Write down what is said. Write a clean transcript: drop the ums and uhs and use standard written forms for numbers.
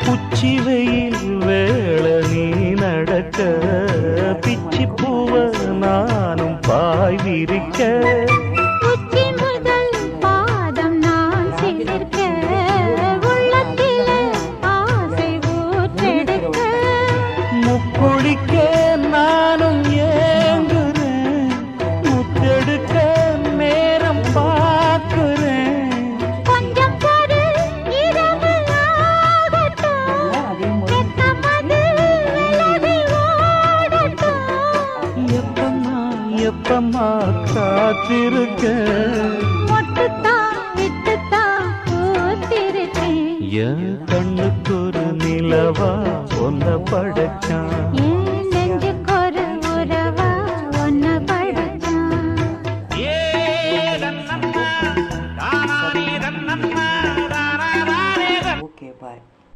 உச்சி வெயில் வேள நீ நடக்க பிச்சி பூவ நானும் பாய் விரிக்க உச்சி முதல் பாதம் நான் சிலிர்க்க உள்ளத்திலே ஆசை ஊற்றெடுக்க முக்குளிக்க நானும் ஏங்குறேன் முத்தெடுக்க நேரம் பார்க்கிறேன் கொஞ்சம் பொறு இரவு ஆகட்டும் வெட்கமது விலகி ஓடட்டும் எப்பமா காத்திருக்க மொட்டுத்தான் விட்டுத்தான் பூத்திருக்கேன் என் கண்ணுக்கு ஒரு நிலவா ஒன்ன படைச்சான் என் நெஞ்சுக்கொரு உறவா ஒன்னு படைச்சான் ஓகே பாய்.